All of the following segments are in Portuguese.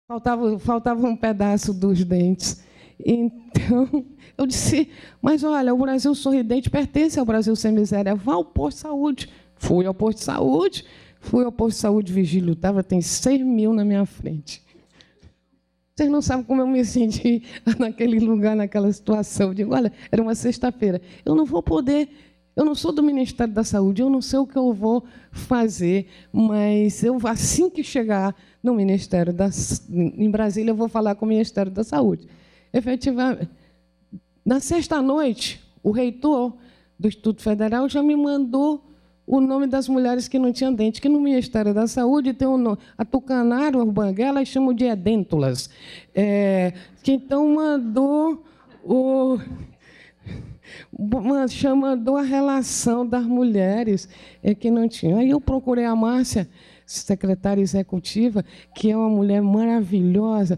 faltava um pedaço dos dentes. Então, eu disse, mas olha, o Brasil Sorridente pertence ao Brasil Sem Miséria, vá ao posto de saúde. Fui ao posto de saúde, Vigílio estava, tem 6 mil na minha frente. Vocês não sabem como eu me senti naquele lugar, naquela situação. Eu digo, olha, era uma sexta-feira, eu não vou poder, eu não sou do Ministério da Saúde, eu não sei o que eu vou fazer, mas eu, assim que chegar no Ministério em Brasília, eu vou falar com o Ministério da Saúde. Efetivamente, na sexta-noite, o reitor do Instituto Federal já me mandou o nome das mulheres que não tinham dente, que no Ministério da Saúde tem o nome, a tucanara, o banguela, elas chamam de edêntulas. Que então mandou mandou a relação das mulheres que não tinham. Aí eu procurei a Márcia, secretária executiva, que é uma mulher maravilhosa,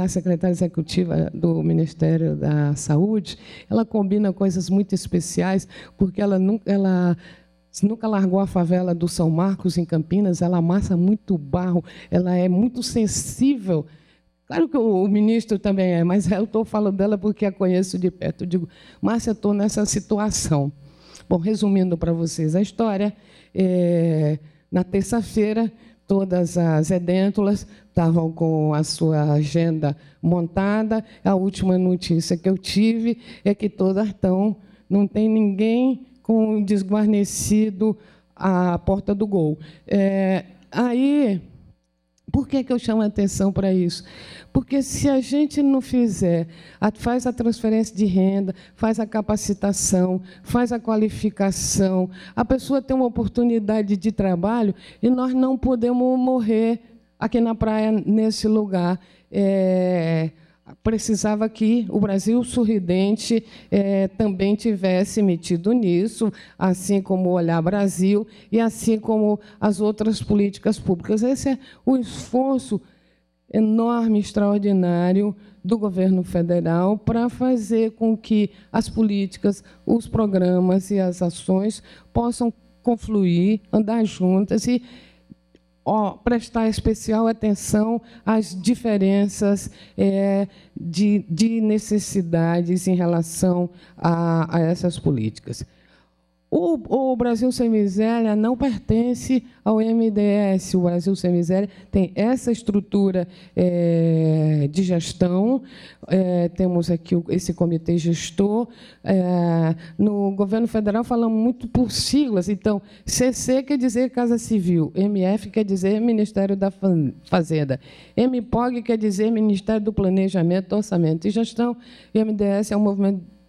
a secretária executiva do Ministério da Saúde. Ela combina coisas muito especiais, porque ela nunca largou a favela do São Marcos, em Campinas, ela amassa muito barro, ela é muito sensível. Claro que o ministro também é, mas eu estou falando dela porque a conheço de perto. Eu digo, Márcia, estou nessa situação. Bom, resumindo para vocês a história, na terça-feira, todas as edêntulas estavam com a sua agenda montada. A última notícia que eu tive é que todas estão, não tem ninguém com desguarnecido à porta do gol. Aí, por que eu chamo a atenção para isso? Porque se a gente não fizer, faz a transferência de renda, faz a capacitação, faz a qualificação, a pessoa tem uma oportunidade de trabalho e nós não podemos morrer aqui na praia, nesse lugar. Precisava que o Brasil Sorridente também tivesse metido nisso, assim como o Olhar Brasil e assim como as outras políticas públicas. Esse é o esforço enorme, extraordinário do governo federal para fazer com que as políticas, os programas e as ações possam confluir, andar juntas e prestar especial atenção às diferenças de necessidades em relação a essas políticas. O Brasil Sem Miséria não pertence ao MDS. O Brasil Sem Miséria tem essa estrutura de gestão. Temos aqui esse comitê gestor. No governo federal falamos muito por siglas. Então, CC quer dizer Casa Civil, MF quer dizer Ministério da Fazenda, MPOG quer dizer Ministério do Planejamento, Orçamento e Gestão, e MDS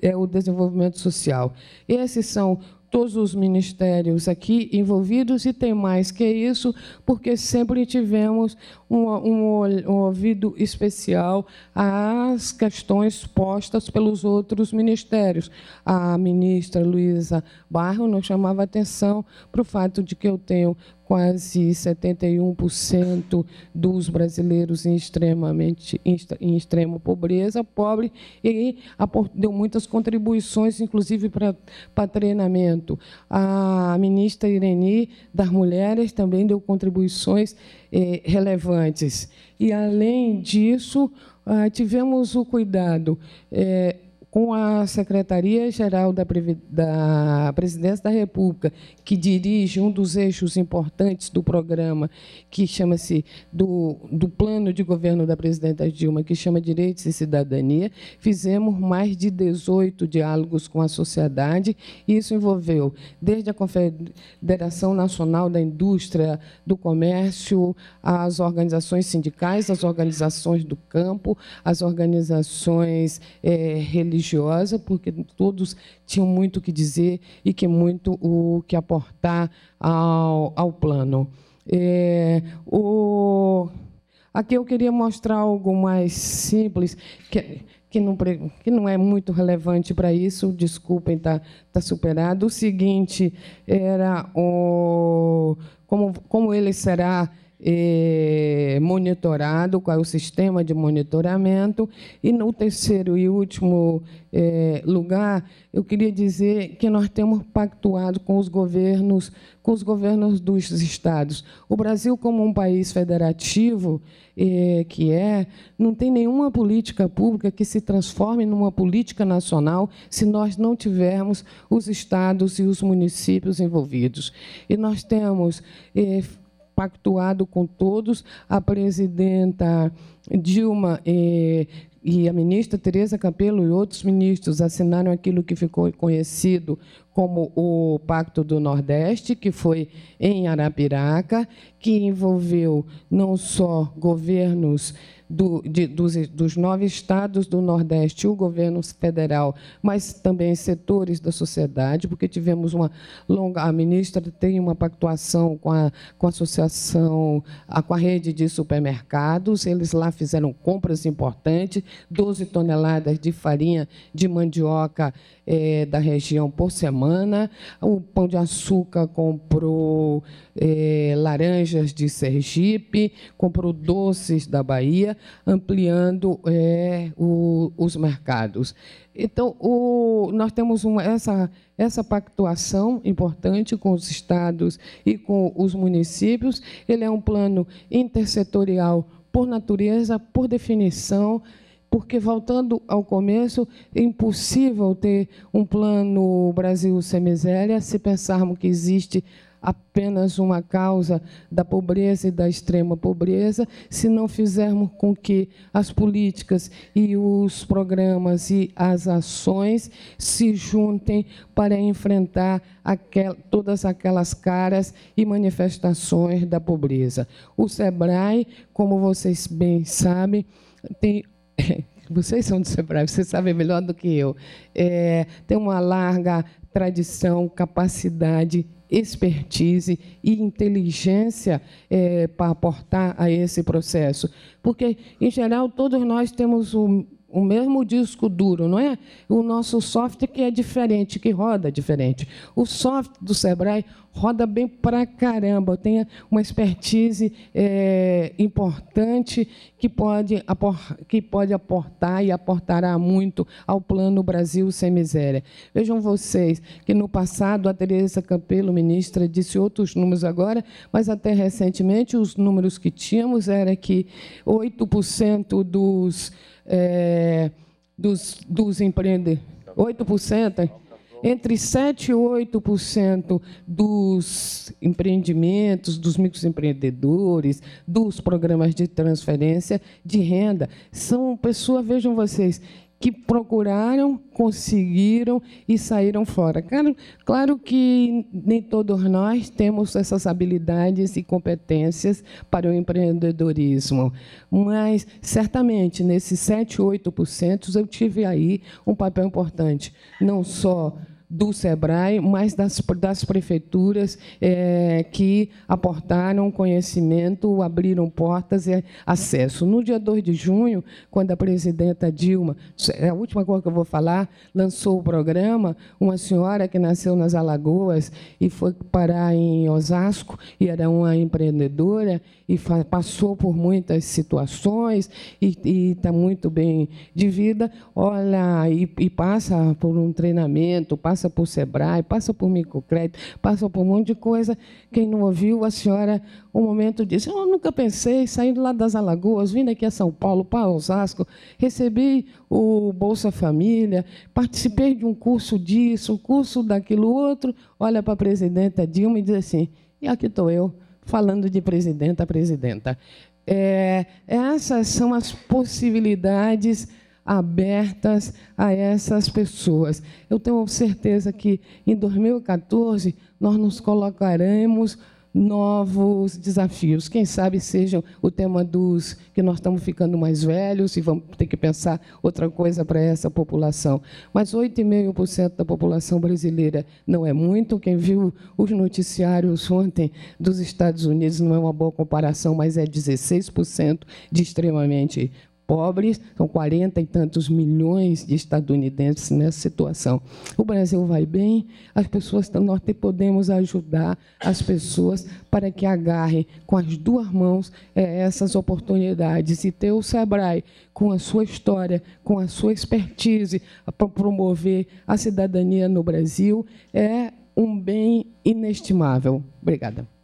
é o Desenvolvimento Social. Esses são todos os ministérios aqui envolvidos, e tem mais que isso, porque sempre tivemos um ouvido especial às questões postas pelos outros ministérios. A ministra Luísa Barro nos chamava a atenção para o fato de que eu tenho quase 71% dos brasileiros em extrema pobreza, pobre, e deu muitas contribuições, inclusive para treinamento. A ministra Ireni das Mulheres também deu contribuições relevantes. E, além disso, tivemos o cuidado com a Secretaria-Geral da Presidência da República, que dirige um dos eixos importantes do programa, que chama-se do Plano de Governo da Presidenta Dilma, que chama Direitos e Cidadania. Fizemos mais de 18 diálogos com a sociedade, e isso envolveu desde a Confederação Nacional da Indústria do Comércio, as organizações sindicais, as organizações do campo, as organizações religiosas, porque todos tinham muito o que dizer e muito o que aportar ao plano. Aqui eu queria mostrar algo mais simples, que não é muito relevante para isso, desculpem, está superado. O seguinte era como ele será monitorado, qual é o sistema de monitoramento. E, no terceiro e último lugar, eu queria dizer que nós temos pactuado com os governos dos estados. O Brasil, como um país federativo, não tem nenhuma política pública que se transforme numa política nacional se nós não tivermos os estados e os municípios envolvidos. E nós temos pactuado com todos. A presidenta Dilma e a ministra Tereza Campelo e outros ministros assinaram aquilo que ficou conhecido como o Pacto do Nordeste, que foi em Arapiraca, que envolveu não só governos dos 9 estados do Nordeste e o governo federal, mas também setores da sociedade, porque tivemos a ministra tem uma pactuação com a associação, com a rede de supermercados. Eles lá fizeram compras importantes, 12 toneladas de farinha de mandioca da região por semana. O Pão de Açúcar comprou laranjas de Sergipe, comprou doces da Bahia, ampliando os mercados. Então, nós temos essa pactuação importante com os estados e com os municípios. Ele é um plano intersetorial por natureza, por definição, porque, voltando ao começo, é impossível ter um plano Brasil sem miséria se pensarmos que existe apenas uma causa da pobreza e da extrema pobreza, se não fizermos com que as políticas e os programas e as ações se juntem para enfrentar todas aquelas caras e manifestações da pobreza. O SEBRAE, como vocês bem sabem, tem... Vocês são do SEBRAE, vocês sabem melhor do que eu. Tem uma larga tradição, capacidade, expertise e inteligência para aportar a esse processo. Porque, em geral, todos nós temos o mesmo disco duro, não é? O nosso software que é diferente, que roda diferente. O software do SEBRAE roda bem pra caramba, tem uma expertise importante que pode aportar e aportará muito ao Plano Brasil Sem Miséria. Vejam vocês que, no passado, a Tereza Campelo, ministra, disse outros números agora, mas até recentemente os números que tínhamos era que 8% dos empreendedores, 8%, entre 7% e 8% dos empreendimentos, dos microempreendedores, dos programas de transferência de renda, são pessoas, vejam vocês, que procuraram, conseguiram e saíram fora. Claro que nem todos nós temos essas habilidades e competências para o empreendedorismo, mas, certamente, nesses 7%, 8%, eu tive aí um papel importante, não só do SEBRAE, mas das prefeituras que aportaram conhecimento, abriram portas e acesso. No dia 2 de junho, quando a presidenta Dilma, a última coisa que eu vou falar, lançou o programa, uma senhora que nasceu nas Alagoas e foi parar em Osasco, e era uma empreendedora, e passou por muitas situações, e está muito bem de vida, olha, e passa por um treinamento, passa por SEBRAE, passa por microcrédito, passa por um monte de coisa. Quem não ouviu, a senhora, um momento, disse: eu nunca pensei, saindo lá das Alagoas, vindo aqui a São Paulo, para Osasco, recebi o Bolsa Família, participei de um curso disso, um curso daquilo outro, olha para a presidenta Dilma e diz assim: e aqui estou eu, falando de presidenta a presidenta. Essas são as possibilidades abertas a essas pessoas. Eu tenho certeza que, em 2014, nós nos colocaremos novos desafios. Quem sabe seja o tema dos que nós estamos ficando mais velhos e vamos ter que pensar outra coisa para essa população. Mas 8,5% da população brasileira não é muito. Quem viu os noticiários ontem dos Estados Unidos não é uma boa comparação, mas é 16% de extremamente pobres, são 40 e tantos milhões de estadunidenses nessa situação. O Brasil vai bem, as pessoas, nós podemos ajudar as pessoas para que agarrem com as duas mãos essas oportunidades, e ter o SEBRAE, com a sua história, com a sua expertise, para promover a cidadania no Brasil, é um bem inestimável. Obrigada.